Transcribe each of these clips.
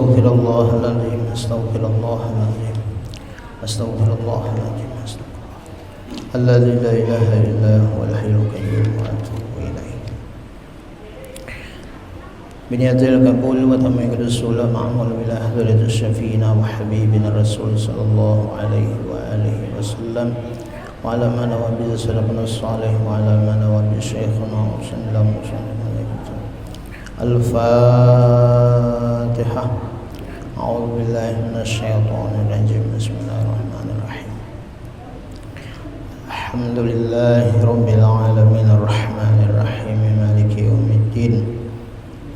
أستغفر الله العظيم أستغفر الله العظيم أستغفر الله العظيم الذي لا إله إلا هو الحي القيوم وأتوب إليه بنية القبول وتمام الرسول معمول بلا حضرة الشفينا وحبيبنا الرسول صلى الله عليه وآله وسلم وعلى من نوى بسلفنا الصالح وعلى من نوى بشيخنا وسلم الفاتحة. أعوذ بالله من الشيطان الرجيم. بسم الله الرحمن الرحيم. الحمد لله رب العالمين الرحمن الرحيم مالك يوم الدين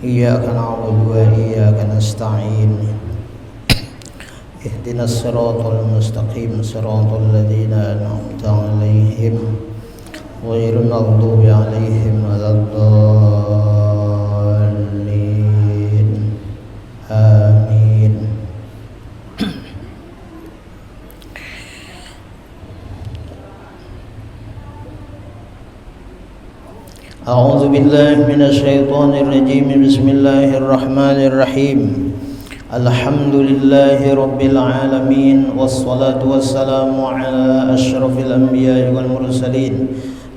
إياك نعبد وإياك نستعين اهدنا الصراط المستقيم صراط الذين أنعمت عليهم غير المغضوب عليهم ولا الضالين آمين. أعوذ بالله من الشيطان الرجيم. بسم الله الرحمن الرحيم. الحمد لله رب العالمين والصلاة والسلام على أشرف الأنبياء والمرسلين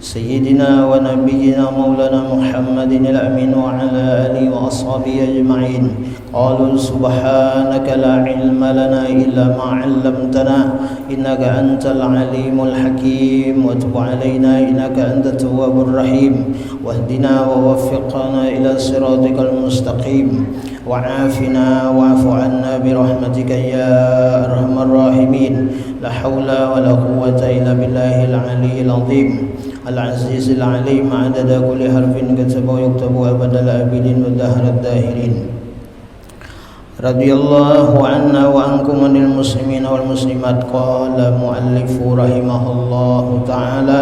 سيدنا ونبينا مولانا محمد الأمين وعلى آله وأصحابه أجمعين. قالوا سبحانك لا علم لنا إلا ما علمتنا إنك أنت العليم الحكيم وتب علينا إنك أنت التواب الرحيم واهدنا ووفقنا إلى صراطك المستقيم وعافنا واعف عنا برحمتك يا أرحم الراحمين. لا حول ولا قوة إلا بالله العلي العظيم العزيز العليم عدد كل حرف كتب ويكتب أبد الآبدين والدهر الداهرين. رضي الله عنا وعنكم عن المسلمين والمسلمات. قال مؤلف رحمه الله تعالى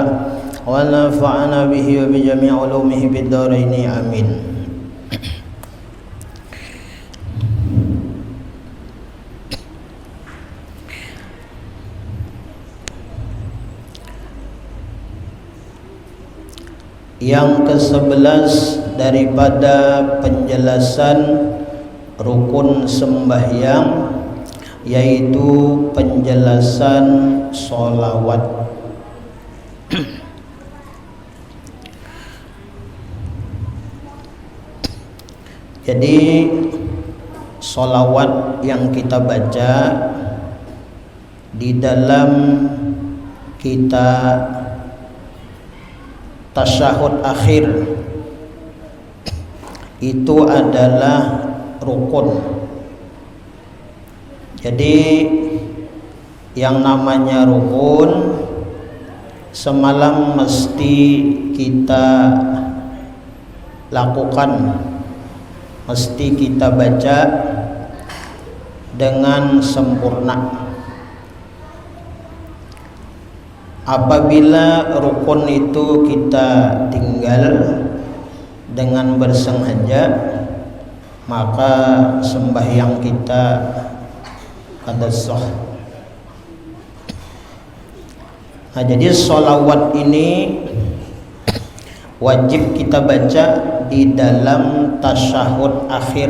ونفعنا به وبجميع علومه بالدارين آمين. Yang ke-11 daripada penjelasan rukun sembahyang, yaitu penjelasan sholawat. Jadi sholawat yang kita baca di dalam kita tasyahud akhir itu adalah rukun. Jadi yang namanya rukun semalam mesti kita lakukan, mesti kita baca dengan sempurna. Apabila rukun itu kita tinggal dengan bersengaja, maka sembahyang kita kada sah. Nah, jadi sholawat ini wajib kita baca di dalam tasyahud akhir.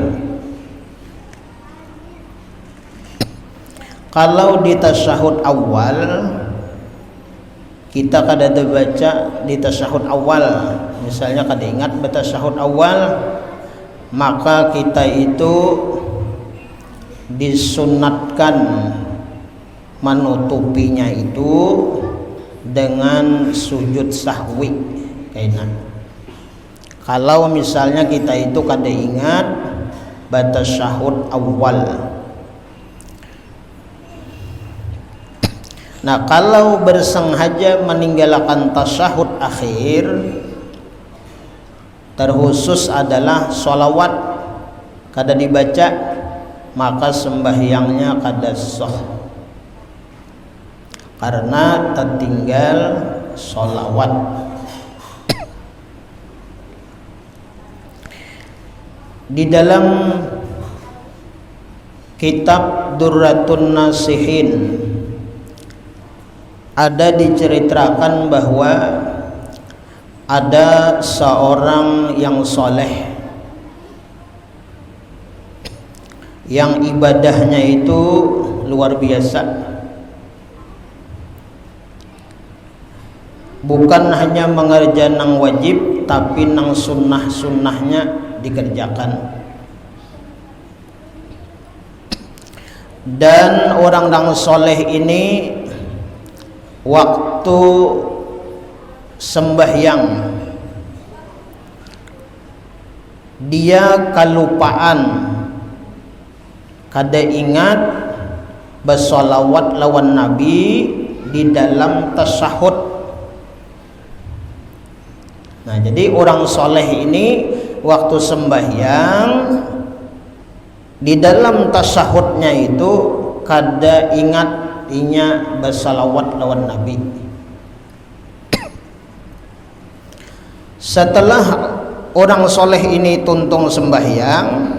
Kalau di tasyahud awal kita kada ada baca di tasyahud awal, misalnya kada ingat bertasyahud awal, maka kita itu disunatkan menutupinya itu dengan sujud sahwi. Kalau misalnya kita itu kada ingat bertasyahud awal. Nah, kalau bersengaja meninggalkan tasyahud akhir, terkhusus adalah sholawat kada dibaca, maka sembahyangnya kada sah karena tertinggal sholawat. Di dalam kitab Durratun Nasihin ada diceritakan bahwa ada seorang yang soleh yang ibadahnya itu luar biasa. Bukan hanya mengerjakan nang wajib, tapi nang sunnah-sunnahnya dikerjakan. Dan orang nang soleh ini waktu sembahyang dia kelupaan, kada ingat bersolawat lawan Nabi di dalam tasyahud. Nah, jadi orang soleh ini waktu sembahyang di dalam tasyahudnya itu kada ingat inya bersalawat lawan Nabi. Setelah orang soleh ini tuntung sembahyang,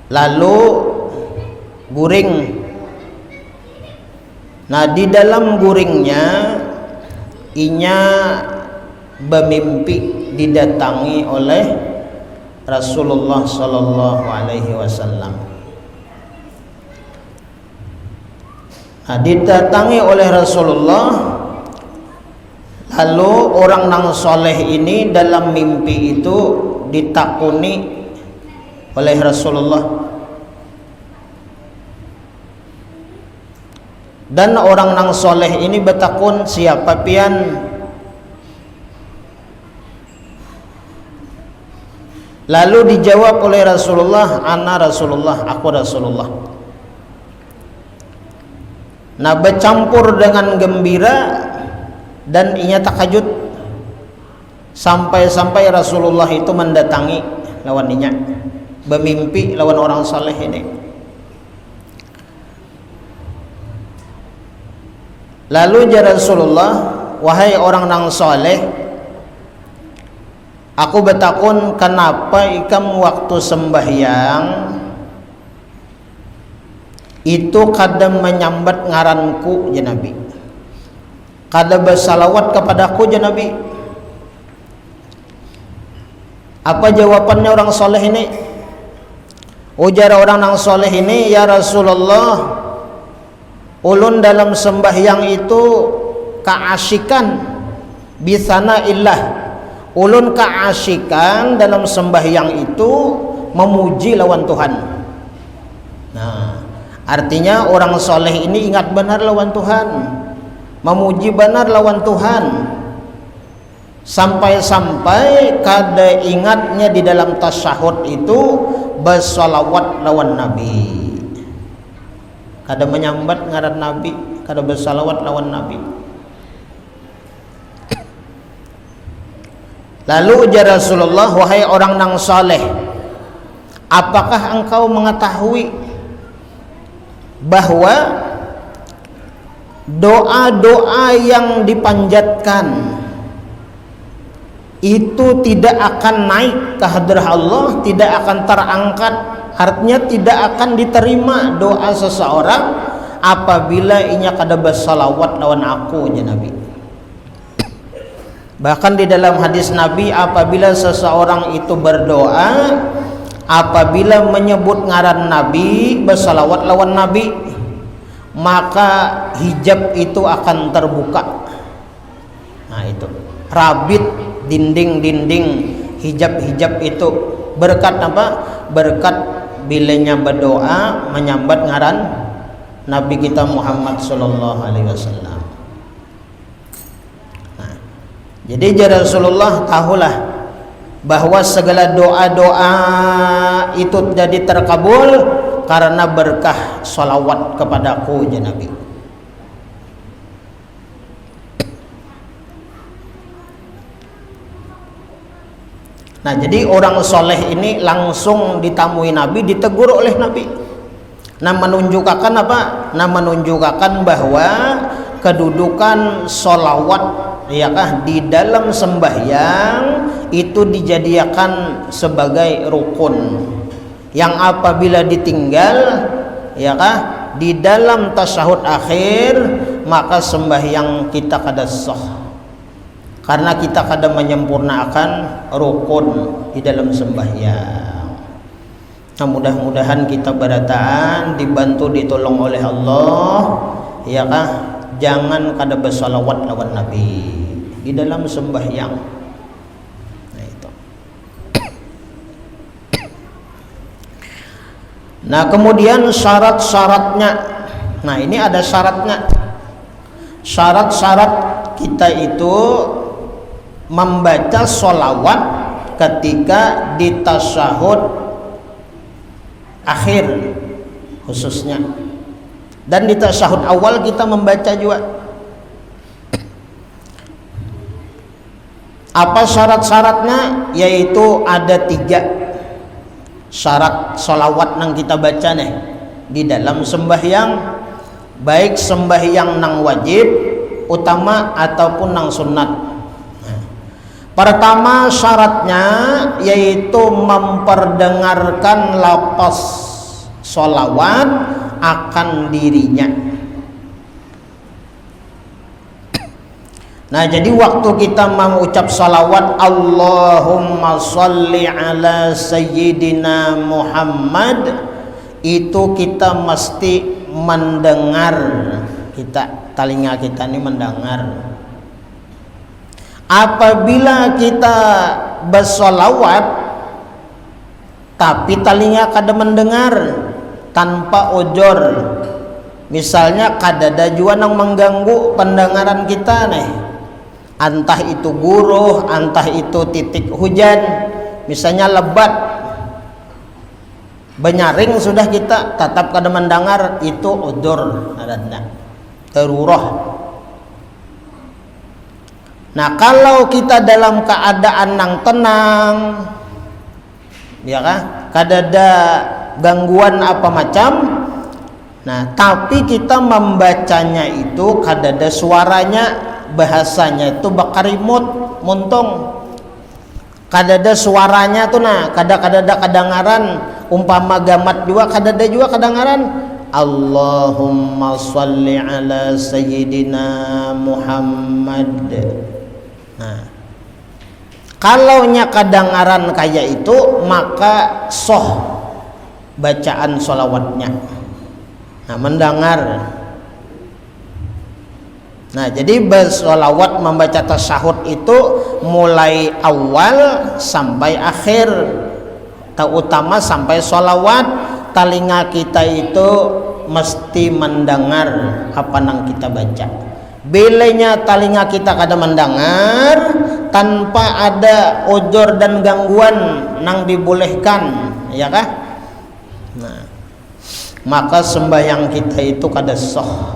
lalu guring. Nah, di dalam guringnya inya bermimpi didatangi oleh Rasulullah sallallahu alaihi wasallam. Nah, didatangi oleh Rasulullah, lalu orang nang soleh ini dalam mimpi itu ditakuni oleh Rasulullah. Dan orang nang soleh ini bertakun, siapa pian? Lalu dijawab oleh Rasulullah, ana Rasulullah, aku Rasulullah. Nah, bercampur dengan gembira dan inya takajud sampai-sampai Rasulullah itu mendatangi lawan inya, bermimpi lawan orang soleh ini. Lalu jara Rasulullah, wahai orang nang soleh, aku bertakun, kenapa ikam waktu sembahyang itu kada menyambat ngaranku ya Nabi, kada bersalawat kepadaku ya Nabi? Apa jawabannya orang soleh ini? Ujar orang nang soleh ini, ya Rasulullah, ulun dalam sembahyang itu keasikan bisana illah. Ulun keasikan dalam sembahyang itu memuji lawan Tuhan. Nah, artinya orang soleh ini ingat benar lawan Tuhan, memuji benar lawan Tuhan, sampai-sampai kada ingatnya di dalam tasyahud itu bersalawat lawan Nabi, kada menyambat ngaran Nabi, kada bersalawat lawan Nabi. Lalu ujar Rasulullah, wahai orang nang saleh, apakah engkau mengetahui bahwa doa-doa yang dipanjatkan itu tidak akan naik ke hadrah Allah, tidak akan terangkat, artinya tidak akan diterima doa seseorang apabila inya kada bersalawat lawan aku ya Nabi. Bahkan di dalam hadis Nabi, apabila seseorang itu berdoa, apabila menyebut ngaran Nabi, bersalawat lawan Nabi, maka hijab itu akan terbuka. Nah, itu rabit dinding-dinding hijab-hijab itu berkat apa? Berkat bilanya berdoa menyambat ngaran Nabi kita Muhammad sallallahu alaihi wasallam. Nah, jadi jara Rasulullah, tahulah bahwa segala doa-doa itu jadi terkabul karena berkah salawat kepadaku ya Nabi. Nah, jadi orang soleh ini langsung ditamui Nabi, ditegur oleh Nabi. Nah, menunjukkan apa? Nah, menunjukkan bahwa kedudukan sholawat, yakah, di dalam sembahyang itu dijadikan sebagai rukun yang apabila ditinggal, yakah, di dalam tasyahud akhir, maka sembahyang kita kada sah. karena kita kadang menyempurnakan rukun di dalam sembahyang. Nah, mudah-mudahan kita berataan dibantu ditolong oleh Allah, ya kah? Jangan kada bersalawat lawan Nabi di dalam sembahyang. Nah, itu. Nah, kemudian syarat-syaratnya. Nah, ini ada syaratnya. Syarat-syarat kita itu membaca sholawat ketika di tasyahud akhir khususnya, dan di tasyahud awal kita membaca juga. Apa syarat-syaratnya? Yaitu ada 3 syarat sholawat yang kita baca nih di dalam sembahyang, baik sembahyang nang wajib utama ataupun nang sunat. Pertama syaratnya yaitu memperdengarkan lafaz sholawat akan dirinya. Nah, jadi waktu kita mengucap sholawat Allahumma sholli ala sayyidina Muhammad, itu kita mesti mendengar, telinga kita ini mendengar. Apabila kita bersolawat tapi telinga kada mendengar tanpa ujur, misalnya kada ada juga yang mengganggu pendengaran kita nih, entah itu guruh, entah itu titik hujan, misalnya lebat benyaring sudah kita tetap kada mendengar, itu ujur adanya darurah. Nah, kalau kita dalam keadaan yang tenang, ya kan, kada ada gangguan apa macam, nah tapi kita membacanya itu kada ada suaranya, bahasanya itu bakarimut muntung, kada ada suaranya tuh, nah kada ada kedengaran, umpama gamat juga kada ada juga kedengaran. Allahumma sholli ala sayyidina Muhammad. Nah, kalau nya kedengaran kayak itu, maka soh bacaan sholawatnya. Nah, mendengar. Nah, jadi bersolawat membaca tasyahud itu mulai awal sampai akhir, terutama sampai sholawat, telinga kita itu mesti mendengar apa yang kita baca. Bilanya telinga kita kada mendengar tanpa ada ujur dan gangguan nang dibolehkan, ya kah? Nah, maka sembahyang kita itu kada sah.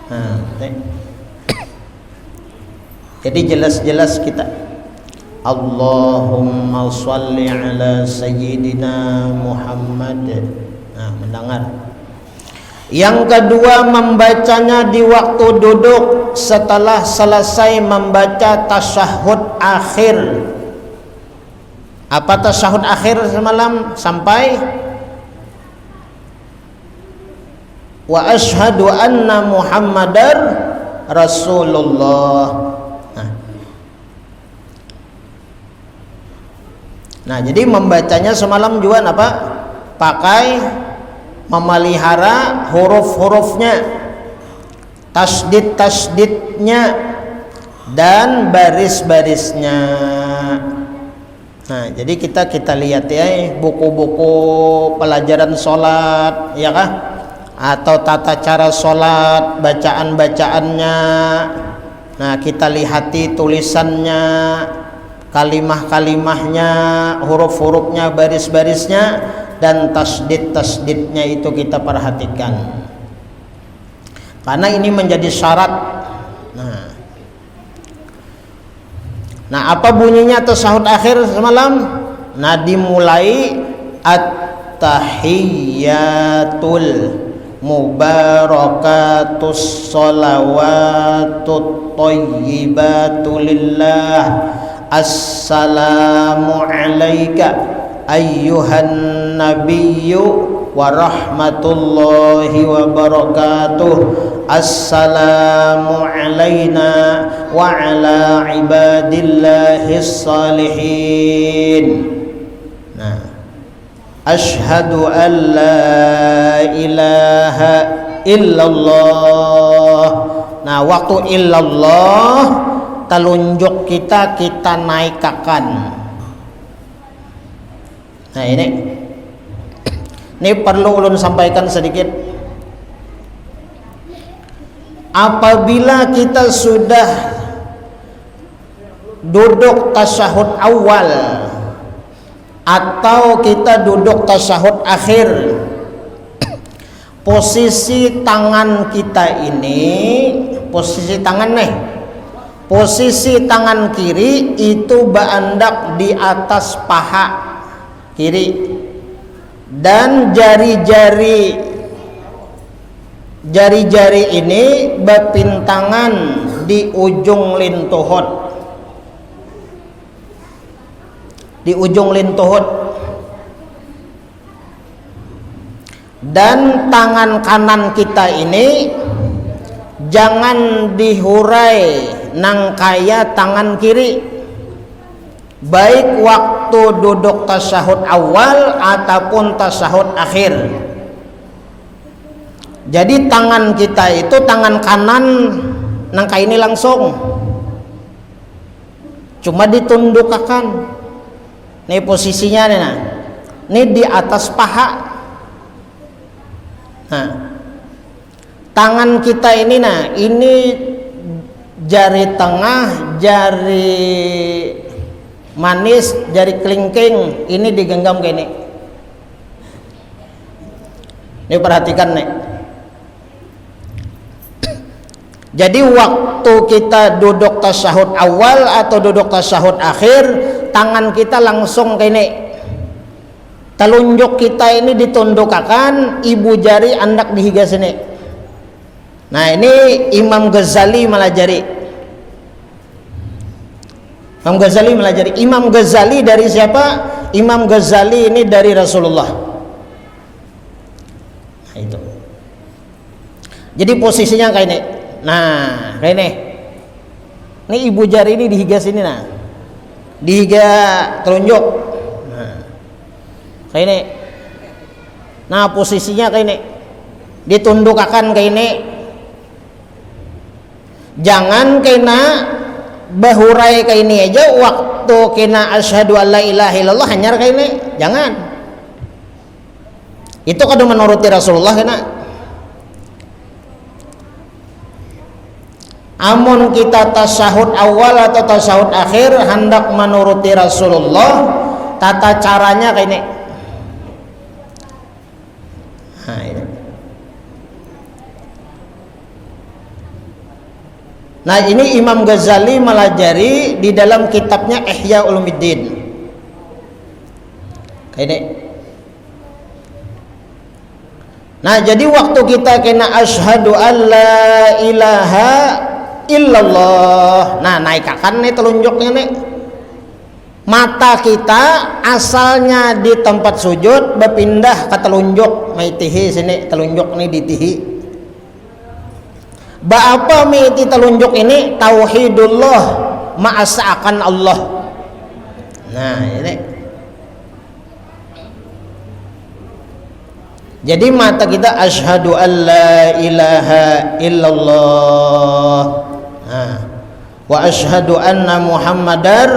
Nah, jadi jelas-jelas kita Allahumma sholli ala sayyidina Muhammad. Nah, mendengar. Yang kedua, membacanya di waktu duduk setelah selesai membaca tasyahud akhir. Apa tasyahud akhir semalam? Sampai wa asyhadu anna Muhammadar Rasulullah. Nah, jadi membacanya semalam juga apa? Pakai memelihara huruf-hurufnya, tasdid-tasdidnya, dan baris-barisnya. Nah, jadi kita lihat ya buku-buku pelajaran sholat, ya kah? Atau tata cara sholat, bacaan-bacaannya. Nah, kita lihati tulisannya, kalimah-kalimahnya, huruf-hurufnya, baris-barisnya, dan tasdid-tasdidnya itu kita perhatikan, karena ini menjadi syarat. Nah, apa bunyinya tasyahud akhir semalam? Nah, dimulai at-tahiyyatul mubarakatus sholawatut thayyibatu lillah, assalamu alayka ayyuhan nabiyyu wa rahmatullahi wa barakatuh, Assalamu alaina wa ala ibadillahis salihin. Nah, asyhadu an la ilaha illallah. Nah, waktu illallah telunjuk kita naikakan. Nah, ini perlu ulun sampaikan sedikit. Apabila kita sudah duduk tasyahud awal atau kita duduk tasyahud akhir, posisi tangan kita ini, posisi tangan kiri itu berandak di atas paha kiri, dan jari-jari ini berpintangan di ujung lintuhut, dan tangan kanan kita ini jangan dihurai nang kaya tangan kiri, baik waktu duduk tasyahud awal ataupun tasyahud akhir. Jadi tangan kita itu tangan kanan nangka ini langsung, cuma ditundukkan. Ini posisinya nih, nah, ini di atas paha. Nah, tangan kita ini, nah, ini jari tengah, jari manis, jari kelingking ini digenggam kayak ini. Ini perhatikan nih. Jadi waktu kita duduk tasyahud awal atau duduk tasyahud akhir, tangan kita langsung kayak ini. Telunjuk kita ini ditundukkan, ibu jari andak dihiga sini. Nah, ini Imam Ghazali melajari. Imam Ghazali dari siapa? Imam Ghazali ini dari Rasulullah. Nah, itu. Jadi posisinya kayak ini. Nah, kayak ini. Ini ibu jari ini dihiga sini, nah. Dihiga telunjuk. Nah, kayak ini. Nah, posisinya kayak ini. Ditundukkan kayak ini. Jangan kena bahurai kayak ini aja waktu kena asyhadu alla ilaha illallah hanyar kayak ini. Jangan. Itu kada menuruti Rasulullah kena. Amun kita tasyahud awal atau tasyahud akhir hendak menuruti Rasulullah, tata caranya kayak ini. Nah, ini. Nah, ini Imam Ghazali melajari di dalam kitabnya Ihya Ulumuddin. Kayak ini. Nah, jadi waktu kita kena asyhadu alla ilaha illallah. Nah, naikkan nih telunjuknya nih. Mata kita asalnya di tempat sujud berpindah ke telunjuk maitihi sini, telunjuk nih ditihi. Apa miti telunjuk ini? Tauhidullah, ma'asa'akan Allah. Nah, ini. Jadi mata kita asyhadu alla ilaha illallah. Nah, wa asyhadu anna Muhammadar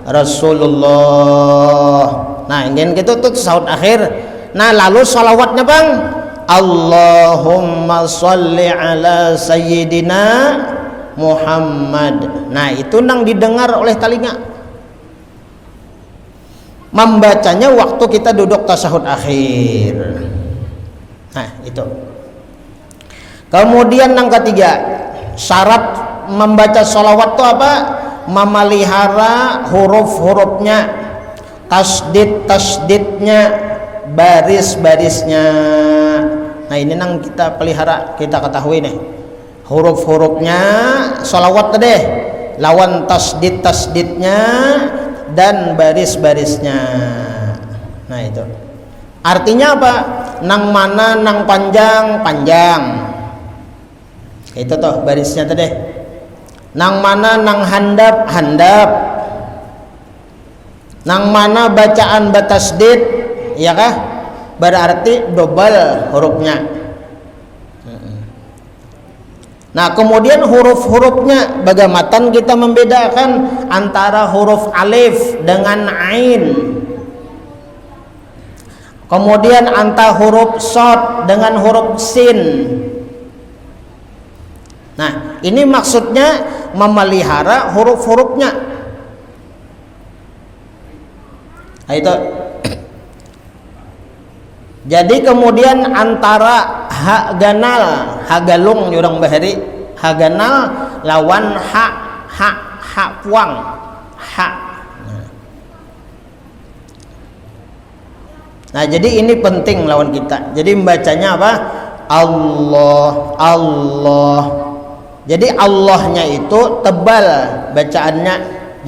Rasulullah. Nah, ingin gitu tuh saud akhir. Nah, lalu sholawatnya bang, Allahumma sholli ala sayyidina Muhammad. Nah, itu nang didengar oleh telinga. Membacanya waktu kita duduk tasyahud akhir. Nah, itu. Kemudian yang ketiga, syarat membaca sholawat itu apa? Memelihara huruf-hurufnya, tasdid-tasdidnya, baris-barisnya. Nah, ini nang kita pelihara, kita ketahui nih. Huruf-hurufnya sholawat deh, lawan tasdid-tasdidnya dan baris-barisnya. Nah, itu. Artinya apa? Nang mana nang panjang, panjang. Itu toh barisnya tadi. Nang mana nang handap, nang mana bacaan batasdid, ya kah? Berarti double hurufnya. Nah kemudian huruf-hurufnya bagaimana kita membedakan antara huruf alif dengan ain, kemudian antara huruf shad dengan huruf sin. Nah ini maksudnya memelihara huruf-hurufnya. Nah, itu. Jadi kemudian antara ha ganal, ha galung orang bahari, ha ganal lawan ha puang, ha. Nah jadi ini penting lawan kita. Jadi membacanya apa? Allah. Jadi Allahnya itu tebal bacaannya,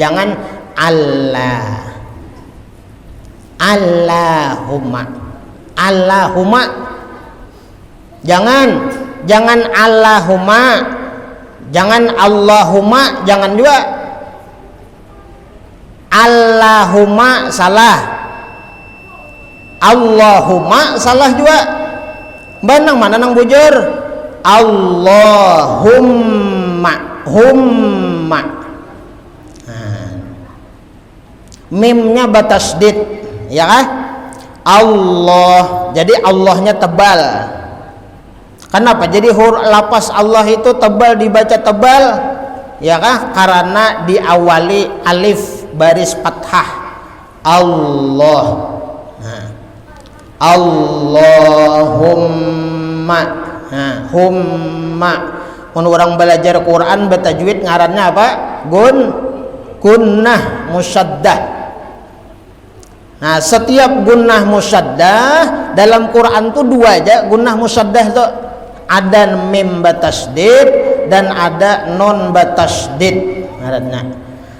jangan Allah. Allahumma. Jangan Allahumma. Jangan Allahumma, jangan juga. Allahumma salah. Allahumma salah juga. Banang mana nang bujur? Humma. Mimnya batasdid, ya kan? Allah. Jadi Allahnya tebal. Kenapa? Jadi lapas Allah itu tebal, dibaca tebal, ya kan? Karena diawali alif baris fathah. Allah. Nah. Allahumma. Nah, humma. Mun orang belajar Quran bertajwid ngarannya apa? Gunnah musyaddah. Nah, setiap gunnah musyaddah dalam Quran tuh dua aja gunnah musyaddah tuh. Ada mim batasdid dan ada non batasdid.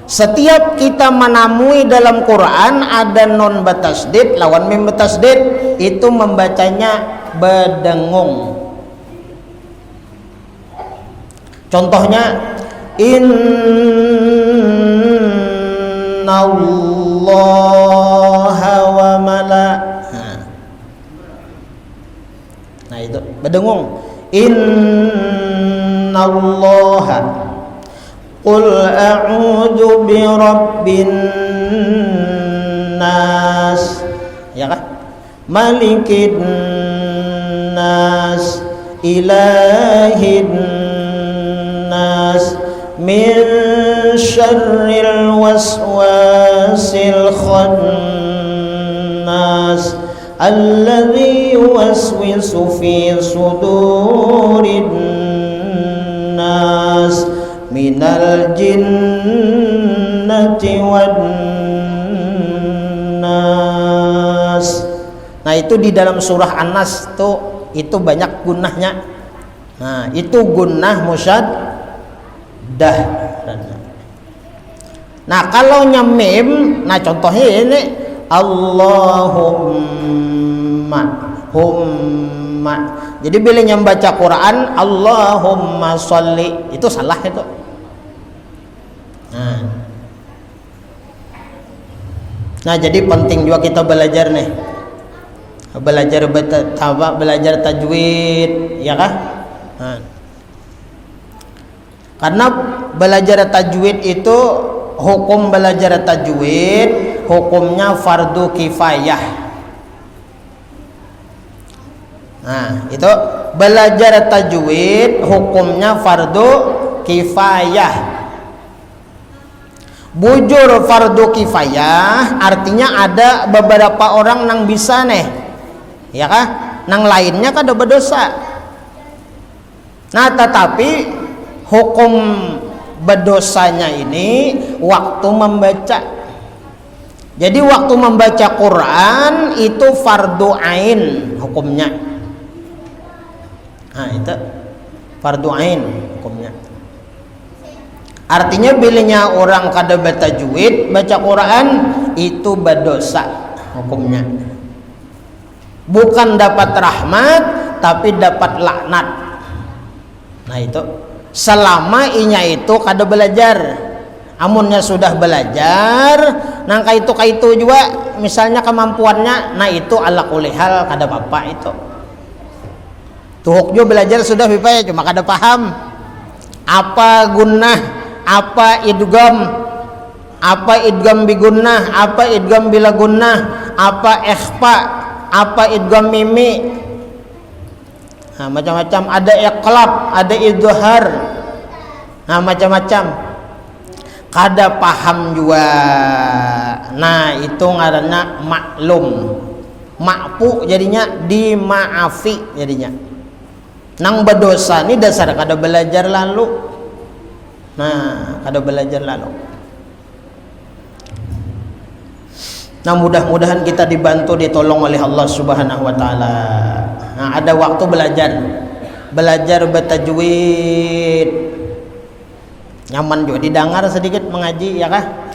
Setiap kita menemui dalam Quran ada non batasdid lawan mim batasdid, itu membacanya bedengung. Contohnya innallaha wa nah itu bedengung. Innallaha qul a'udzu birabbin nas, ya kan? Malikin nas, ilahin nas, min syarril waswasil khannas alladzi yuwaswisu fi sudurin nas minal jinnati wan nas. Nah itu di dalam surah An-Nas tuh itu banyak gunnahnya. Nah itu gunnah musyaddah. Nah kalau nyemim, nah contohnya ini Allahumma, humma. Jadi bila membaca Quran Allahumma sholli, itu salah itu. Nah jadi penting juga kita belajar nih, belajar tajwid, ya kan? Karena belajar tajwid itu hukum belajar tajwid hukumnya fardu kifayah. Nah itu belajar tajwid hukumnya fardu kifayah. Bujur fardu kifayah artinya ada beberapa orang nang bisa nih, ya kan? Nang lainnya kan ada berdosa. Nah tetapi hukum berdosanya ini waktu membaca. Jadi waktu membaca Quran itu fardu ain hukumnya. Nah itu fardu ain hukumnya. Artinya bilanya orang kada bertajwid baca Quran itu berdosa hukumnya. Bukan dapat rahmat tapi dapat laknat. Nah itu selama inya itu kada belajar. Amunnya sudah belajar, nah itu juga misalnya kemampuannya, nah itu ala kulihal kada apa-apa itu. Tuhuk jo belajar sudah bipaya cuma kada paham apa gunnah, apa idgham bigunnah, apa idgham bila gunnah, apa ikhfa, apa idgham mimi. Nah, macam-macam, ada iqlab, ada idhar. Nah, macam-macam. Kada paham juga. Nah, itu ngaranna maklum. Makfu jadinya dimaafi jadinya. Nang berdosa ni dasar kada belajar lalu. Nah, kada belajar lalu. Nah, mudah-mudahan kita dibantu, ditolong oleh Allah Subhanahu wa taala. Nah, ada waktu belajar bertajwid. Nyaman juga didengar sedikit mengaji ya kah?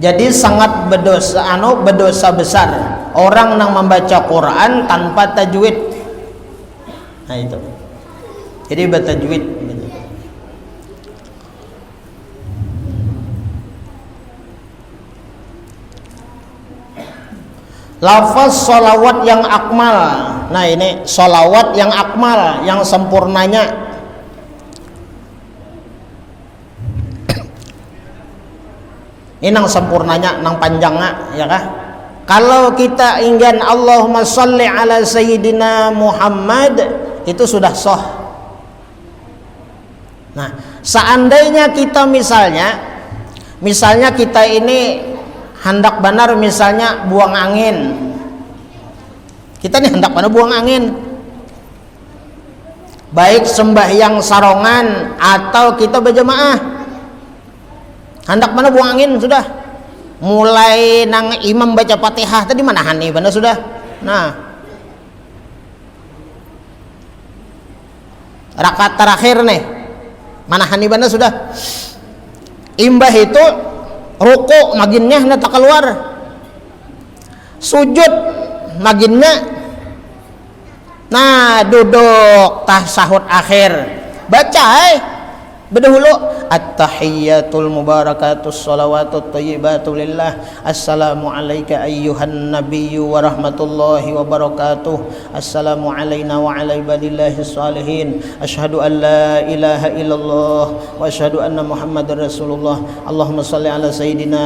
Jadi sangat berdosa besar orang yang membaca Quran tanpa tajwid. Nah itu. Jadi bertajwid. Lafaz sholawat yang akmal. Nah ini sholawat yang akmal, yang sempurnanya. Ini nang sempurnanya, nang panjangnya, ya kah? Kalau kita ingin Allahumma sholli ala sayyidina Muhammad, itu sudah sah. Nah, seandainya kita misalnya kita ini hendak benar misalnya buang angin. Kita nih hendak benar buang angin. Baik sembahyang sarongan atau kita berjamaah. Hendak benar buang angin sudah. Mulai nang imam baca Fatihah tadi mana hani benar sudah. Nah. Rakaat terakhir nih. Mana hani benar sudah. Imbah itu ruku maginnya hendak keluar, sujud maginnya, nah duduk tasahud akhir baca berdahulu at-tahiyyatul mubarakatus shalawatut thayyibatu lillah assalamu alayka ayyuhan nabiyyu wa rahmatullahi wa barakatuh assalamu alayna wa ala ibadillahis salihin asyhadu an la ilaha illallah wa asyhadu anna muhammadar rasulullah Allahumma shalli ala sayyidina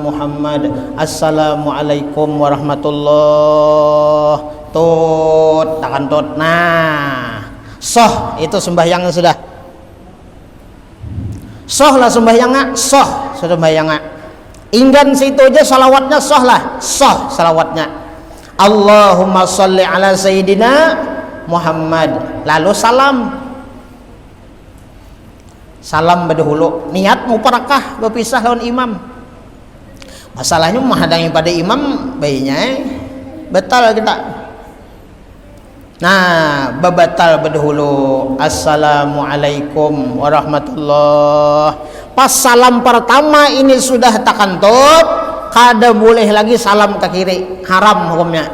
Muhammad assalamu alaikum warahmatullah tut takan tut. Nah soh itu sembahyangnya sudah soh lah sembahyangnya, soh sembahyangnya. Inggan situ aja salawatnya soh lah, soh salawatnya. Allahumma sholli ala sayyidina Muhammad. Lalu salam berdahulu. Niat mau parakah berpisah lawan imam. Masalahnya menghadangi pada imam bayinya betal kita. Nah, babatal berdahulu. Assalamualaikum warahmatullah. Pas salam pertama ini sudah takantut, kada boleh lagi salam ke kiri, haram hukumnya.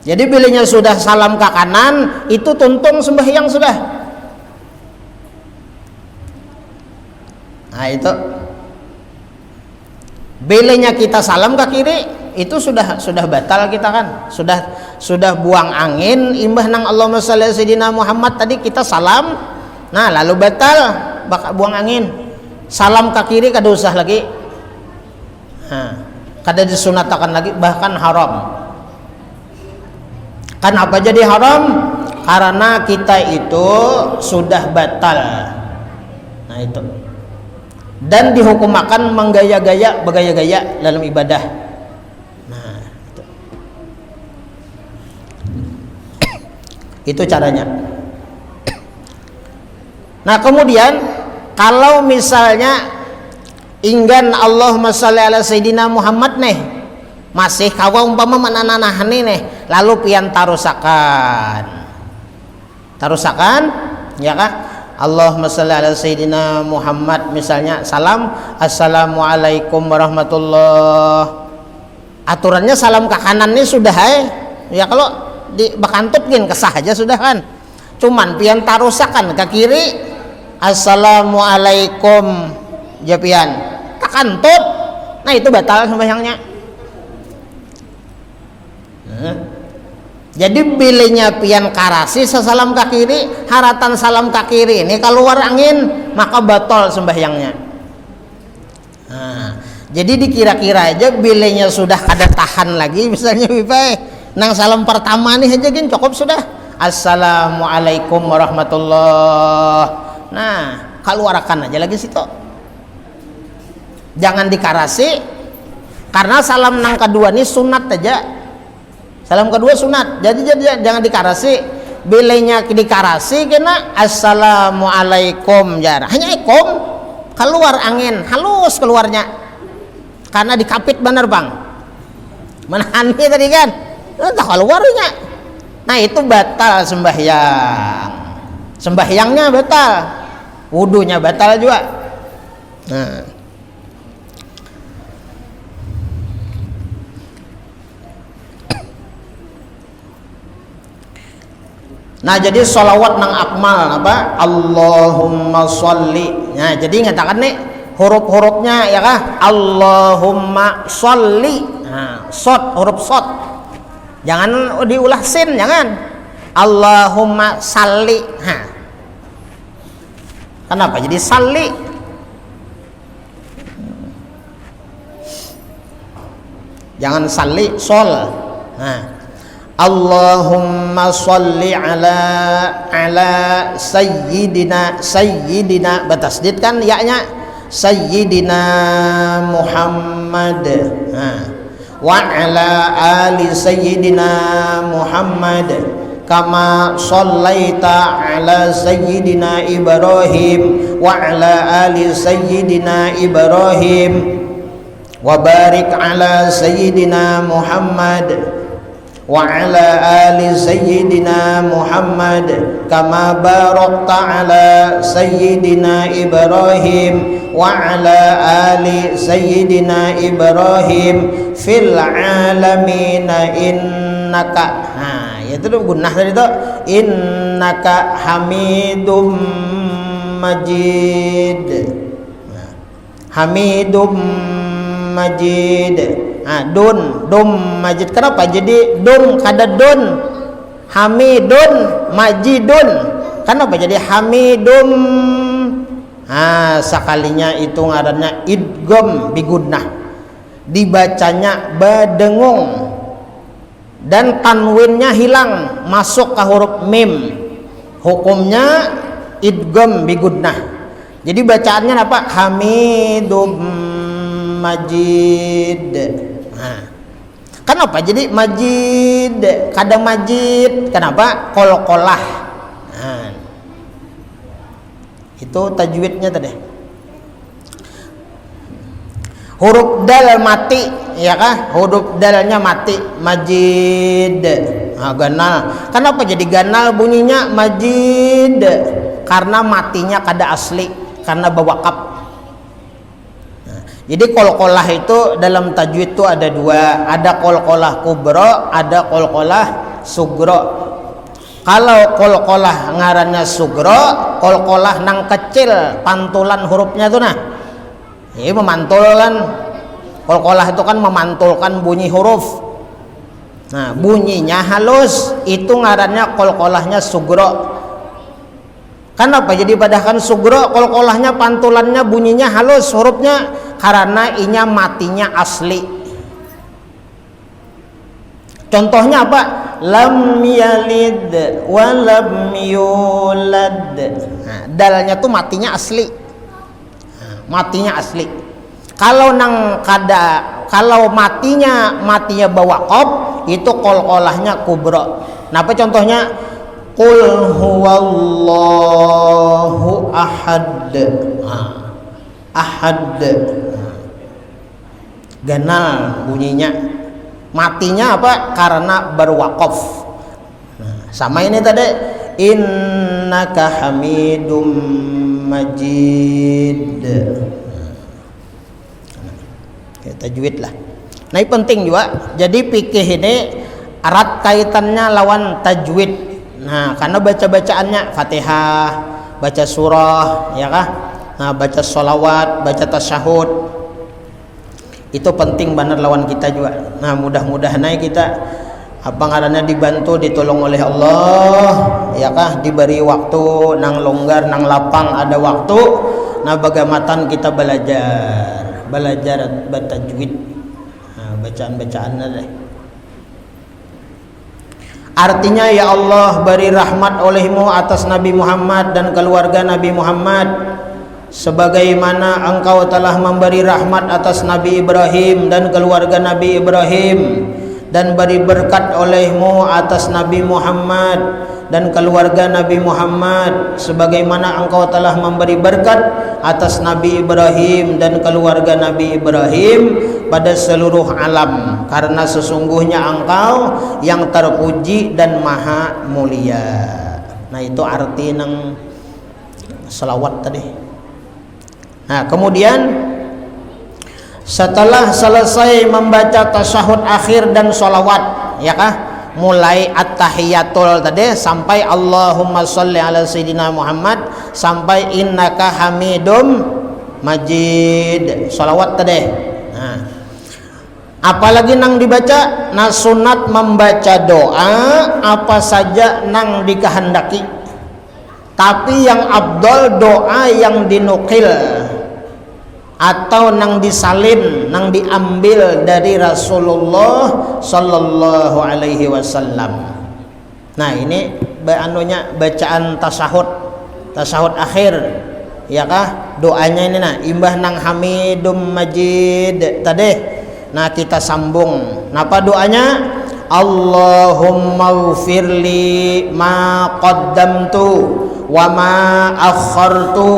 Jadi bilanya sudah salam ke kanan, itu tuntung sembahyang sudah. Nah itu. Bilanya kita salam ke kiri, itu sudah batal kita kan, sudah buang angin imbah nang Allahumma shalli ala sayyidina Muhammad tadi kita salam, nah lalu batal buang angin, salam ke kiri kada usah lagi, nah, kada disunatakan lagi, bahkan haram. Kenapa jadi haram? Karena kita itu sudah batal. Nah itu, dan dihukum akan bergaya-gaya dalam ibadah. Itu caranya. Nah kemudian kalau misalnya inggan Allahumma sholli ala sayyidina Muhammad nih masih kawa umpama mananahan nih, lalu pian tarusakan ya kah? Allahumma sholli ala sayyidina Muhammad misalnya salam assalamualaikum warahmatullah. Aturannya salam ke kanan nih sudah Ya kalau di bakantut gin kesah aja sudah kan. Cuman pian tarusakan ke kiri, assalamualaikum japian takantut, nah itu batal sembahyangnya. Jadi bilenya pian karasi sesalam ke kiri, haratan salam ke kiri ini keluar angin, maka batal sembahyangnya. Nah, jadi dikira-kira aja bilenya sudah kada tahan lagi, misalnya wipai nang salam pertama nih aja gin cukup sudah. Assalamualaikum warahmatullah. Nah, keluarkan aja lagi situ. Jangan dikarasi, karena salam nang kedua nih sunat aja. Salam kedua sunat, jadi jangan dikarasi. Bilenya dikarasi kena assalamualaikum jar. Hanya ikom keluar angin halus keluarnya, karena dikapit bener bang. Menahan tadi kan, entah keluarnya. Nah itu batal sembahyang. Sembahyangnya batal, wudunya batal juga. Nah jadi sholawat nang akmal apa? Allahumma sholli. Nah jadi ngatakan nih huruf-hurufnya ya kah? Allahumma sholli. Nah, sod, huruf sod. Jangan diulah sin, jangan. Allahumma salli. Nah. Kenapa jadi salli? Jangan salli, sol. Nah. Allahumma sholli ala sayyidina batasdid kan ya-nya sayyidina Muhammad. Wa ala ali sayyidina Muhammad kama shallaita ala sayyidina Ibrahim wa ala ali sayyidina Ibrahim wa barik ala sayyidina Muhammad wa ala ali sayyidina Muhammad kama barakta ala sayyidina Ibrahim wa ala ali sayyidina Ibrahim fil alamin innaka. Nah itu tuh gunnah tadi tuh innaka hamidum majid. Hamidum majid. Nah, dun majid. Kenapa jadi dun kada dun? Hamidun majidun. Kenapa jadi hamidum? Sekalinya itu ngarannya idgham bigunnah, dibacanya badengung dan tanwinnya hilang masuk ke huruf mim, hukumnya idgham bigunnah. Jadi bacaannya apa? Hamidum majid. Kenapa jadi majid? Kadang majid. Kenapa? Qolqolah. Itu tajwidnya tadi. Huruf dal mati, ya kah? Huruf dalnya mati. Majid. Ganal. Kenapa jadi ganal bunyinya majid? Karena matinya kada asli, karena bawakaf. Jadi qalqalah itu dalam tajwid itu ada dua, ada qalqalah kubra, ada qalqalah sugro. Kalau qalqalah ngarannya sugro, qalqalah nang kecil, pantulan hurufnya tuh nah. Ini memantulkan, qalqalah itu kan memantulkan bunyi huruf. Nah, bunyinya halus, itu ngarannya qalqalahnya sugro. Kenapa jadi padahkan sugro, qalqalahnya pantulannya bunyinya halus hurufnya? Karena inya matinya asli. Contohnya apa? Lam yalid wa lam yulad. Nah, dalnya tuh matinya asli. Matinya asli. Kalau matinya bawaqaf, itu qalqalahnya kubra. Nah, apa contohnya? Qul huwallahu ahad. Ahad. Ganal bunyinya. Matinya apa? Karena berwaqaf. Sama ini tadi innaka hamidum majid. Tajwid lah. Nah ini penting juga. Jadi fikih ini erat kaitannya lawan tajwid. Nah, karena baca-bacaannya Fatihah, baca surah, ya kah? Nah, baca sholawat, baca tasyahud, itu penting benar lawan kita juga. Nah, mudah-mudahan kita apa ngarannya dibantu, ditolong oleh Allah, ya kah? Diberi waktu nang longgar, nang lapang ada waktu. Nah, bagaimana kita belajar bertajwid, nah, bacaan-bacaannya deh. Artinya, ya Allah, beri rahmat olehmu atas Nabi Muhammad dan keluarga Nabi Muhammad, sebagaimana engkau telah memberi rahmat atas Nabi Ibrahim dan keluarga Nabi Ibrahim, dan beri berkat olehmu atas Nabi Muhammad dan keluarga Nabi Muhammad, sebagaimana engkau telah memberi berkat atas Nabi Ibrahim dan keluarga Nabi Ibrahim pada seluruh alam, karena sesungguhnya engkau yang terpuji dan maha mulia. Nah, itu arti nang selawat tadi. Nah, kemudian setelah selesai membaca tasyahud akhir dan sholawat, ya kah, mulai at-tahiyatul tadi sampai Allahumma sholli ala sayyidina Muhammad sampai innaka hamidum majid, sholawat tadi. Nah, apalagi nang dibaca, nah sunat membaca doa apa saja nang dikehendaki, tapi yang abdol doa yang dinukil atau nang disalin, nang diambil dari Rasulullah sallallahu alaihi wasallam. Nah, ini bacaan tasahud akhir, ya kah? Doanya ini nah imbah nang hamidum majid tadi. Nah, kita sambung. Napa doanya? Allahumma ghfirli ma qaddamtu wa ma akhartu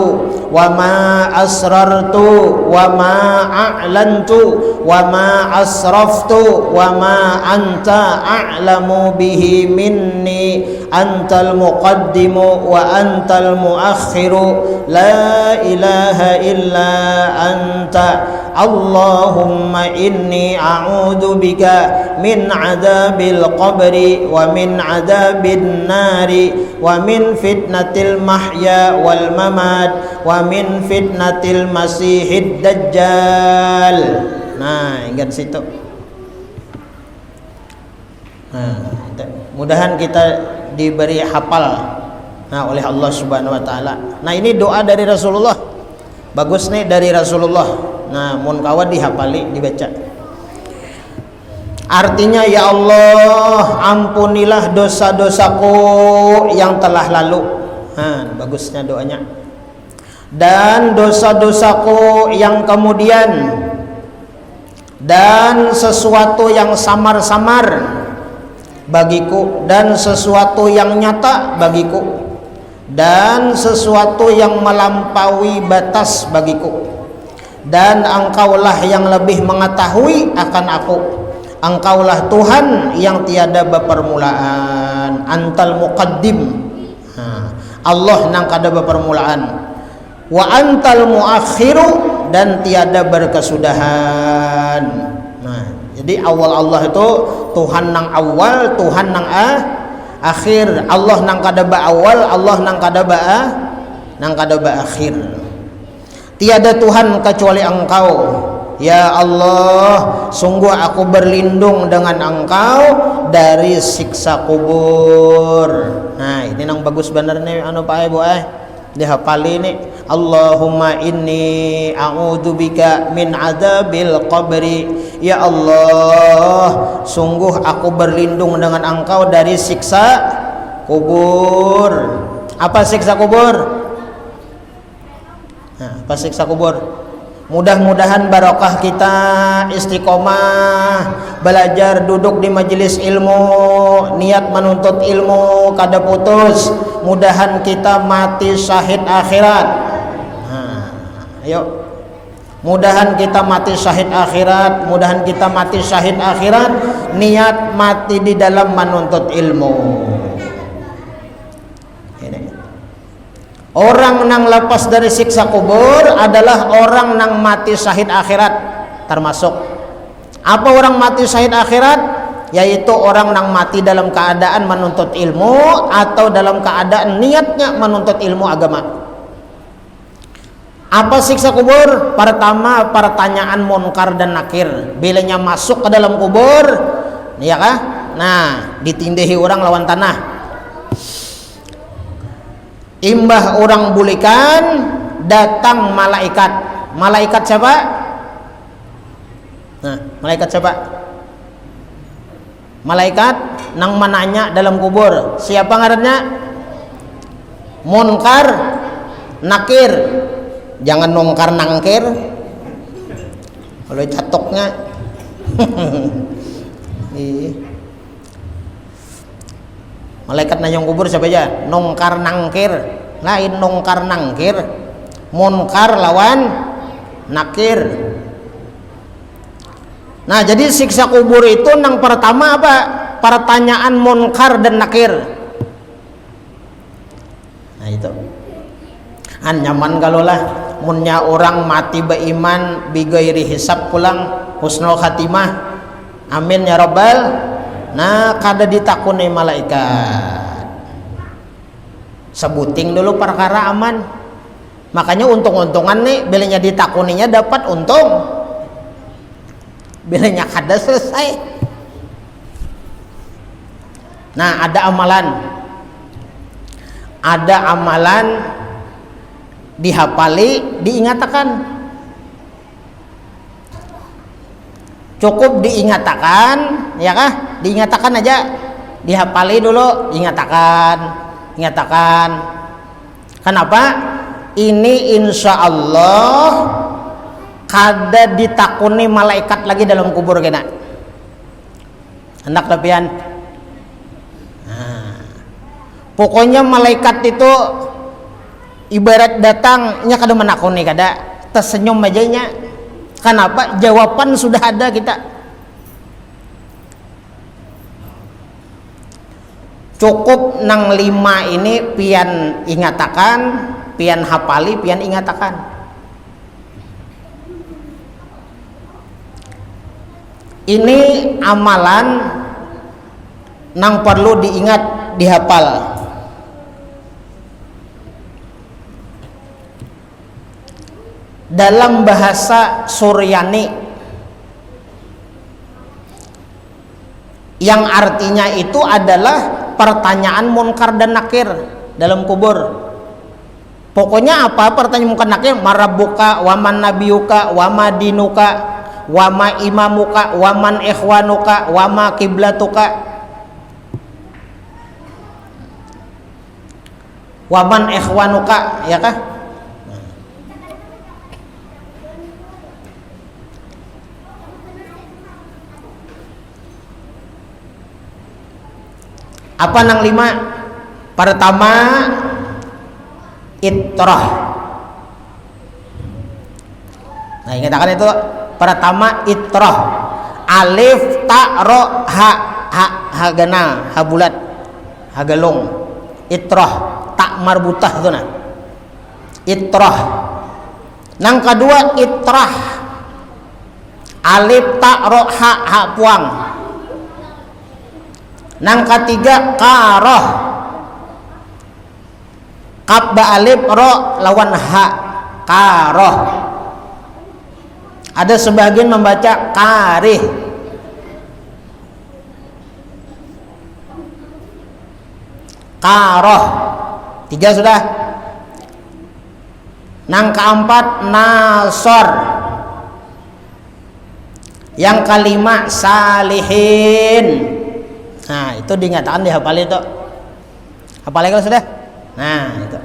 wa ma asrartu wa ma a'lantu wa ma asraftu wa ma anta a'lamu bihi minni antal muqaddimu wa antal muakhiru la ilaha illa anta Allahumma inni a'udzu bika min adzabil qabri wa min adzabin nari wa min fitnatil mahya wal mamat wa min fitnatil masihid dajjal. Nah, ingat situ. Nah, mudahan kita diberi hafal oleh Allah Subhanahu wa taala. Nah, ini doa dari Rasulullah. Bagus nih dari Rasulullah. Nah, mun kawan dihafali, dibaca. Artinya, ya Allah, ampunilah dosa-dosaku yang telah lalu. Nah, bagusnya doanya. Dan dosa-dosaku yang kemudian, dan sesuatu yang samar-samar bagiku, dan sesuatu yang nyata bagiku, dan sesuatu yang melampaui batas bagiku. Dan engkaulah yang lebih mengetahui akan aku. Engkaulah Tuhan yang tiada bepermulaan. Antal muqaddim, Allah nang kada bepermulaan. Wa antal muakhiru, dan tiada berkesudahan. Nah, jadi awal Allah itu Tuhan nang awal, Tuhan nang akhir. Allah nang kada ba awal, Allah nang kada ba akhir. Tiada Tuhan kecuali Engkau, ya Allah. Sungguh aku berlindung dengan Engkau dari siksa kubur. Nah, ini nang bagus bener nih Pak Ibu dihafali nih. Allahumma inni a'udzubika min adzabil qabri, ya Allah, sungguh aku berlindung dengan Engkau dari siksa kubur. Apa siksa kubur? Nah, apa siksa kubur? Mudah-mudahan barokah kita istiqomah belajar, duduk di majelis ilmu, niat menuntut ilmu kada putus. Mudahan kita mati syahid akhirat. Ayo, mudahan kita mati syahid akhirat, mudahan kita mati syahid akhirat, niat mati di dalam menuntut ilmu. Ini. Orang nang lepas dari siksa kubur adalah orang nang mati syahid akhirat termasuk. Apa orang mati syahid akhirat? yaitu orang yang mati dalam keadaan menuntut ilmu atau dalam keadaan niatnya menuntut ilmu agama. Apa siksa kubur? Pertama, pertanyaan munkar dan nakir. Bilanya masuk ke dalam kubur, ya kah? Nah, ditindihi orang lawan tanah. Imbah orang bulikan, datang malaikat. Malaikat siapa? Nah, malaikat siapa? Malaikat nang menanya dalam kubur. Siapa ngarannya? Munkar, nakir. Jangan nongkar nangkir. Kalau catoknya. Malaikat nanyong kubur siapa aja? Nongkar nangkir. Lain nongkar nangkir. Munkar lawan nakir. Nah, jadi siksa kubur itu nang pertama apa? Pertanyaan munkar dan nakir. Nah, itu. Nyaman kalau lah munnya orang mati beriman bigairi hisab pulang husnul khatimah. Amin ya rabbal. Nah, kada ditakuni malaikat. Sebuting dulu perkara aman. Makanya untung-untungan nih bilanya ditakuninya dapat untung. Bilanya kada selesai. Nah, ada amalan. Ada amalan dihafali, diingatakan. Cukup diingatakan, ya kah? Diingatakan aja. Dihafali dulu, ingatakan. Kenapa? Ini insya Allah kada ditakuni malaikat lagi dalam kubur kena. Hendak lepian. Nah, pokoknya malaikat itu ibarat datangnya kada menakuni, kada tersenyum ajanya. Kenapa? Jawaban sudah ada kita. Cukup nang 5 ini pian ingatakan, pian hafali, pian ingatakan. Ini amalan nang perlu diingat, dihafal. Dalam bahasa Suryani yang artinya itu adalah pertanyaan munkar dan nakir dalam kubur. Pokoknya apa pertanyaan munkar nakir? Marabuka, waman nabiyuka, wama dinuka, wama imamuka, waman ikhwanuka, wama kiblatuka, waman ikhwanuka, ya kah? Apa nang 5? Pertama, itrah. Nah, ingatakan itu pertama itrah. Alif ta ro ha gana, ha bulat, ha galung. Itrah, tak marbutah itu nah. Itrah. Nang kedua itrah. Alif ta ro ha puang. Nang ketiga karoh. Kaf ba alif ro lawan ha, karoh. Ada sebagian membaca karih. Karoh. 3 sudah. Nang keempat nasor. Yang kelima salihin. Nah, itu dinyatakan dihafal itu. Hafal kalau sudah? Nah, itu.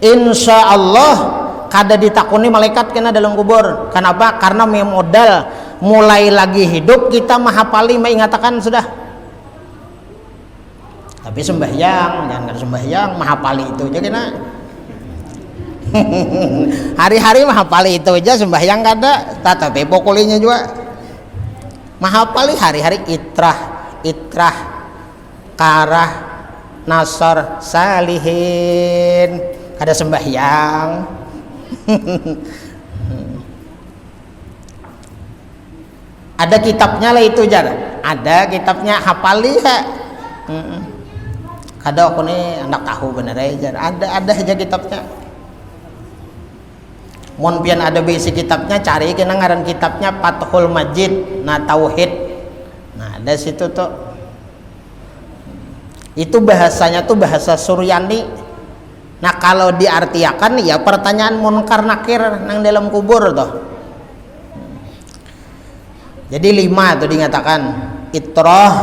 Insya Allah kada ditakuni malaikat kena dalam kubur. Kenapa? Karena modal mulai lagi hidup kita menghafali, mengatakan sudah. Tapi sembahyang, jangan kada sembahyang, menghafali itu aja kena. Hari-hari menghafali itu aja, sembahyang kada. Tapi pokoknya juga menghafali hari-hari itrah, karah, nasar, salihin, ada sembahyang. 5 Ada kitabnya lah itu jar. Ada kitabnya, hafal lihat. Kada aku nih anak tahu bener aja. Ada aja kitabnya. Mun pian ada bisi kitabnya, cari kena ngaran kitabnya Fathul Majid, nah tauhid. Nah, ada situ tuh. Itu bahasanya tuh bahasa Suryani. Nah, kalau diartiakan ya pertanyaan munkar nakir nang dalam kubur tuh. Jadi 5 tuh dinyatakan itrah,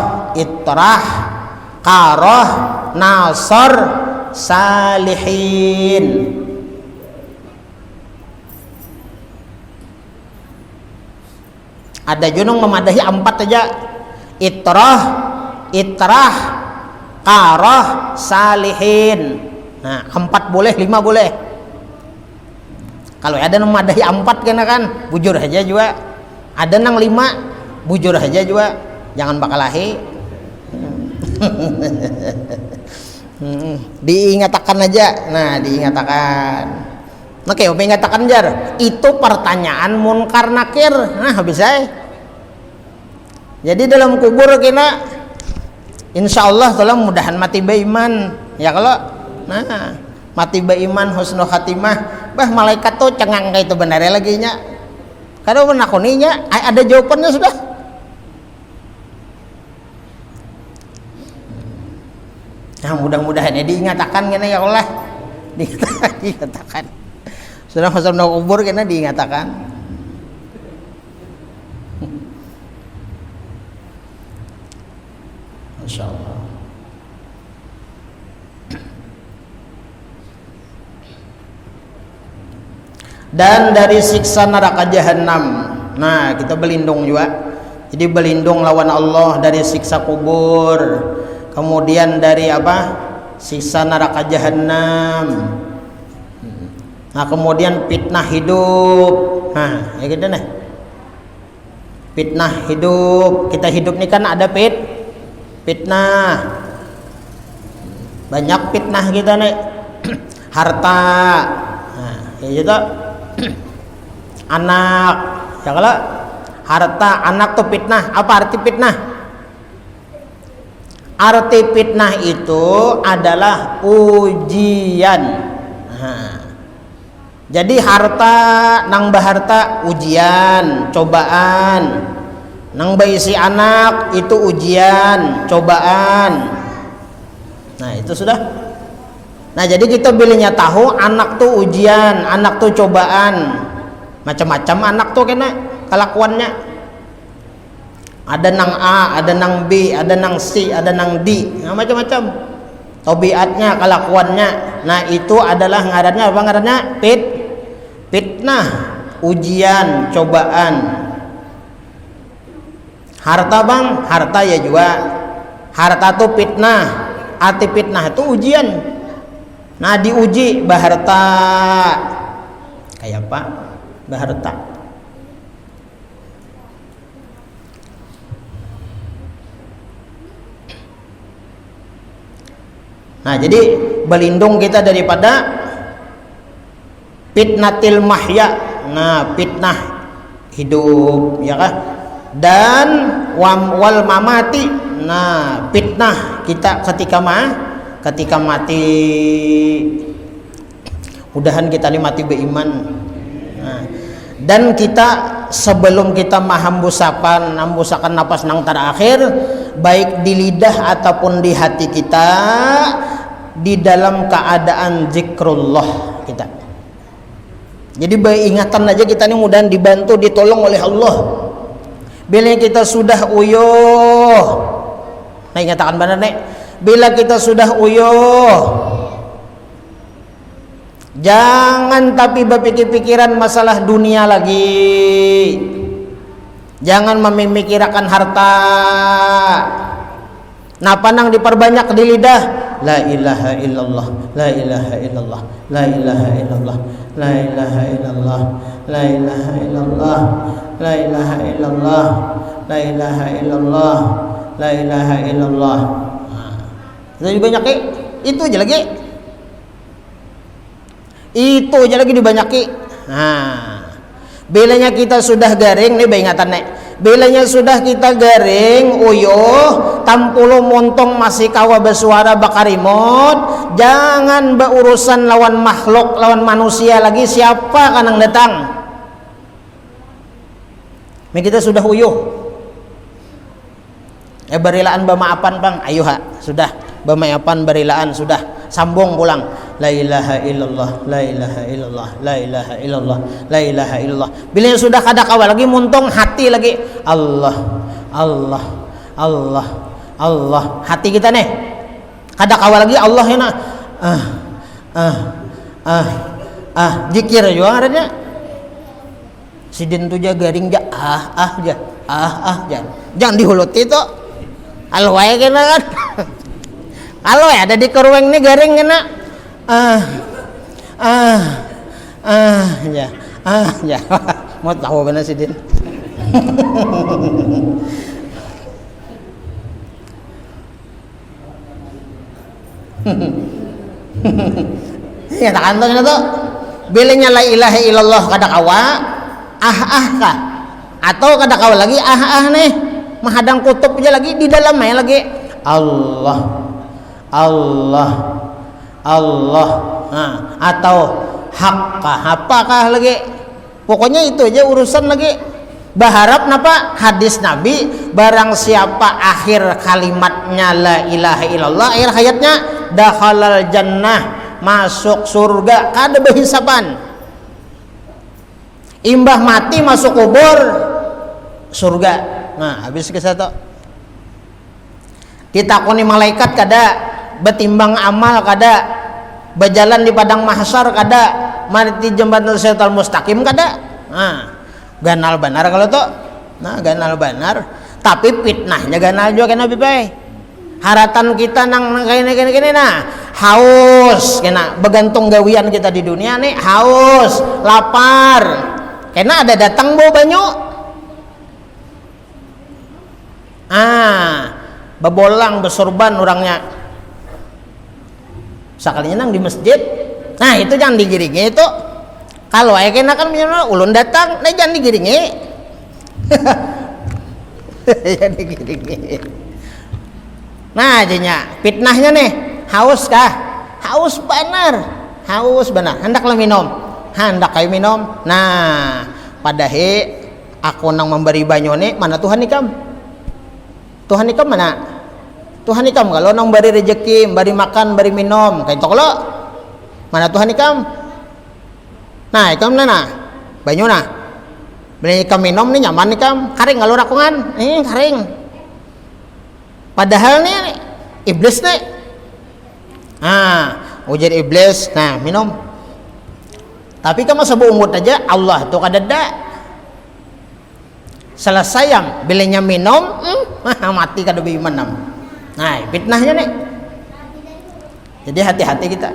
karoh, nasor, salihin. Ada junung memadahi 4 aja. Itrah, karoh, salihin. Nah, 4 boleh, 5 boleh. Kalau ada memadahi 4 kan bujur aja juga. Ada nang 5 bujur aja juga. Jangan bakalahi. Diingatakan aja. Nah, diingatakan. Oke, mengatakan jar. Itu pertanyaan munkar nakir. Nah, habis saya. Jadi dalam kubur kena insyaallah tolong mudahan mati beiman. Ya kalau mati beiman husnul khatimah, bah malaikat tuh cengang kayak itu benar lagi nya. Kalau menakuninya ada jawabannya sudah. Nah, mudah-mudahan diingatakan kena ya Allah. Diingatakan. Sudah masuk kubur kena diingatakan. Masya Allah. Dan dari siksa neraka jahanam. Nah, kita berlindung juga. Jadi berlindung lawan Allah dari siksa kubur. Kemudian dari apa? Siksa neraka jahanam. Nah, kemudian fitnah hidup. Nah, ya gitu nih. Fitnah hidup. Kita hidup ini kan ada fitnah. Banyak fitnah kita nih. Harta. Nah, ya gitu. Anak. Ya kalau harta, anak tuh fitnah. Apa arti fitnah? Arti fitnah itu adalah ujian. Nah, jadi harta nang baharta ujian, cobaan. Nang baisi anak itu ujian, cobaan. Nah, itu sudah. Nah, jadi kita bilihnya tahu anak tuh ujian, anak tuh cobaan. Macam-macam anak tuh kena kelakuannya. Ada nang A, ada nang B, ada nang C, ada nang D. Nah, macam-macam. Tabiatnya, kelakuannya. Nah, itu adalah ngarannya apa ngarannya? Fitnah, ujian, cobaan. Harta bang, harta ya juga. Harta tuh fitnah. Arti fitnah itu ujian. Nah, diuji baharta. Kayak apa? Baharta. Nah, jadi berlindung kita daripada fitnatil mahya. Nah, fitnah hidup ya kan, dan wal mamati. Nah, fitnah kita ketika mati. Mudahan kita mati beriman. Nah, dan kita sebelum kita hambusakan napas nang terakhir, baik di lidah ataupun di hati kita, di dalam keadaan zikrullah kita. Jadi ingatan aja kita ini mudah dibantu, ditolong oleh Allah. Bila kita sudah uyuh, nah ingatakan benar nih, bila kita sudah uyuh, jangan tapi berpikir-pikiran masalah dunia lagi. Jangan memikirkan harta. Nah, panang diperbanyak di lidah. La ilaha illallah, la ilaha illallah, la ilaha illallah, la ilaha illallah, la ilaha illallah, la ilaha illallah, la ilaha illallah, la ilaha illallah. Jadi banyak itu aja lagi. Itu aja lagi dibanyaki. Nah, Bilanya kita sudah garing nih ingatan nek. Bilanya sudah kita garing uyuh tampulu montong masih kawa bersuara bakarimot, jangan berurusan lawan makhluk, lawan manusia lagi, siapa kanang datang. Kita sudah uyuh. Berilaan bamaapan bang, ayo ha, sudah bamaapan berilaan sudah, sambung pulang. La ilaha illallah, la ilaha illallah, la ilaha illallah, la ilaha illallah. Bila sudah kada kawal lagi muntung hati lagi, Allah, Allah, Allah, Allah. Hati kita nih kada kawal lagi Allah ya nak. Zikir juga adanya. Sidin tu ja garing ja jangan dihulut itu. Alway kena kan. Alway ada di kerueng nih garing kena. Ya. Mau tahu benar Sidin. Ya tak kantong itu. Bilanya la ilaha illallah kada kawa kah? Atau kada kawa lagi nih. Menghadang kutub aja lagi di dalamnya lagi Allah, Allah, Allah. Atau hakka apakah lagi, pokoknya itu aja urusan lagi. Berharap napa hadis Nabi, barang siapa akhir kalimatnya la ilaha illallah, akhir hayatnya dakhalal jannah, masuk surga kada berhisaban. Imbah mati masuk kubur surga. Nah habis ke satu ditakoni malaikat kada, betimbang amal kada, berjalan di padang mahsyar kada, mati jembatan siratal mustaqim kada. Ganal benar kalau tuh. Ganal benar. Tapi fitnahnya ganal juga kena bipai. Haratan kita nang kene nah, haus kena begantung gawian kita di dunia nih, haus, lapar. Kena ada datang bawa banyu. Bebolang bersorban orangnya. Sekalinya nang di masjid. Nah itu jangan digiringi itu. Kalau ayah kena kan ulun datang, nah jangan digiringi. Jangan digiringi. Nah jadinya fitnahnya nih, haus kah? Haus benar, haus benar. Hendaklah minum, hendak kayu minum. Nah padahal aku nang memberi banyu nih, mana Tuhan ikam? Tuhan ikam mana? Tuhan ikam kalau nang beri rezeki, beri makan, beri minum, kayak itu kalau mana Tuhan ikam? Nah ikam nah banyu nah beli ikam minum nih nyaman ikam, karing kalau rakungan karing. Padahal nih iblis nih ujar iblis, nah minum. Tapi kamu sebut ungut aja Allah tuh kadada. Selesai yang belinya minum mati kada beriman. Nah fitnahnya nih. Jadi hati-hati kita.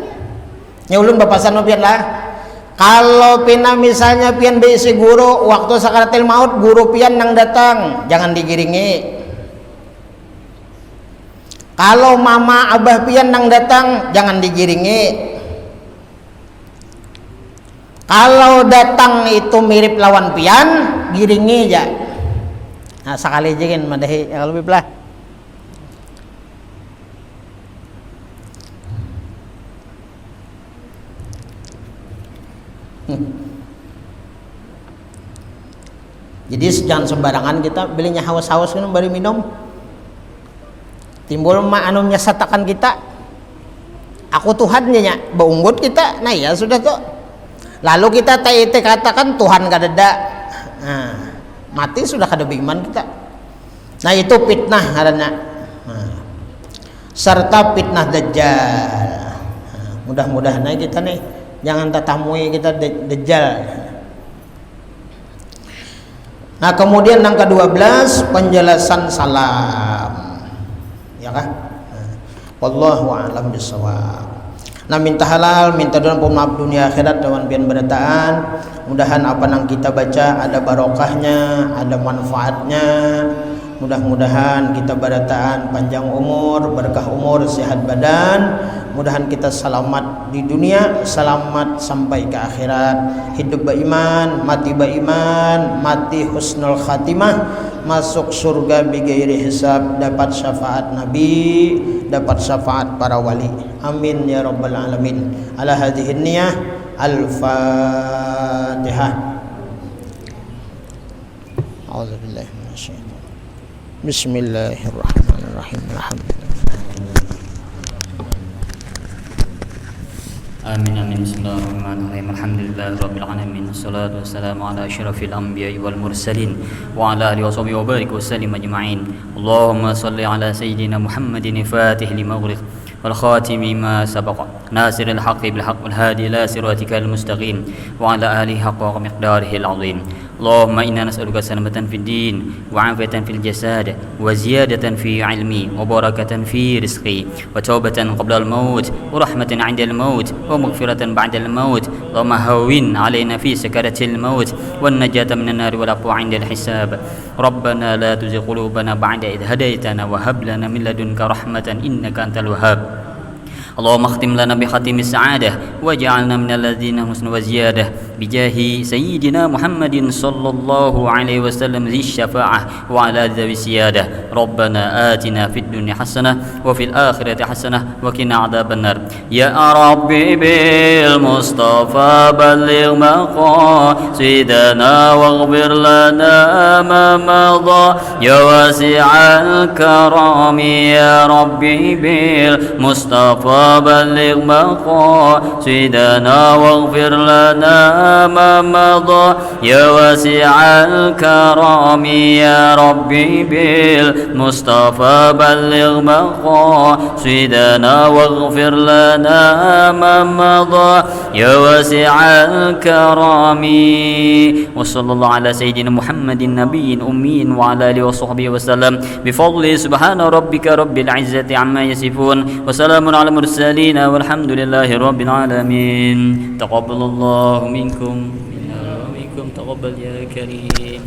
Nyulun bapasan pian lah. Kalau pina misalnya pian beisi guru waktu sakaratil maut, guru pian nang datang, jangan digiringi. Kalau mama abah pian nang datang, jangan digiringi. Kalau datang itu mirip lawan pian, giringi aja. Nah sekali aja kan madahi kalau lebih belah. Jadi jangan sembarangan kita belinya haus-haus kan baru minum. Timbul anunya satakan kita. Aku Tuhannya nya, beunggut kita. Nah ya sudah tuh. Lalu kita katakan Tuhan kadada. Nah, mati sudah kada beriman kita. Nah itu fitnah karena serta fitnah dajjal. Mudah-mudahan kita nih jangan tatamui kita dajjal. Nah kemudian yang ke-12 penjelasan salam, ya kan? Wallahu a'lam bishawab. Nah minta halal, minta doa pemaaf dunia akhirat dan pian berataan. Mudahan apa yang kita baca ada barokahnya, ada manfaatnya. Mudah-mudahan kita barataan panjang umur, berkah umur, sehat badan. Mudahan kita selamat di dunia, selamat sampai ke akhirat. Hidup beriman, mati husnul khatimah, masuk surga bighairi hisab, dapat syafaat Nabi, dapat syafaat para wali. Amin ya rabbal alamin. Ala hadhihi niyah, al-Fatihah. A'udzubillahi minasyaitonir. Bismillahirrahmanirrahim. Alhamdulillah. Amin amin. Bismillahirrahmanirrahim. Alhamdulillahirabbil alamin. Wassalatu wassalamu ala asyrafil anbiya'i wal mursalin wa ala alihi washabihi wa barik wa sallim ajma'in. Allahumma shalli ala sayyidina Muhammadin fatih lima ughliq wal khatimi ma sabaqa nasiril haqqi bil haqq wal hadi ila siratikal mustaqim wa ala alihi haqqa miqdarihil azim. اللهم إنا نسألك سلامة في الدين وعافية في الجسد وزيادة في علمي وبركة في رزقي وتوبة قبل الموت ورحمة عند الموت ومغفرة بعد الموت. اللهم هون علينا في سكرة الموت والنجاة من النار والعفو عند الحساب. ربنا لا تزغ قلوبنا بعد إذ هديتنا وهب لنا من لدنك رحمة إنك أنت الوهاب. اللهم اختم لنا بختم السعادة واجعلنا من الذين حسن وزيادة بجاه سيدنا محمد صلى الله عليه وسلم ذي الشفاعة وعلى ذوي السيادة. ربنا آتنا في الدنيا حسنة وفي الآخرة حسنة وقنا عذاب النار. يا ربي بالمصطفى بلغ مقاصدنا واغفر لنا ما مضى يا واسع الكرم. يا ربي بالمصطفى بلغ مقاصدنا واغفر لنا ما مضى يا واسع الكرم. يا ربي بالمصطفى بلغ مقاصدنا واغفر لنا ما مضى يا واسع الكرم. وصلى الله على سيدنا محمد النبي الأمي وعلى آله وصحبه وسلم بفضل سبحان ربك رب العزة عما يصفون وسلام على المرسلين والحمد لله رب العالمين. تقبل الله منكم منا ومنكم تقبل يا كريم.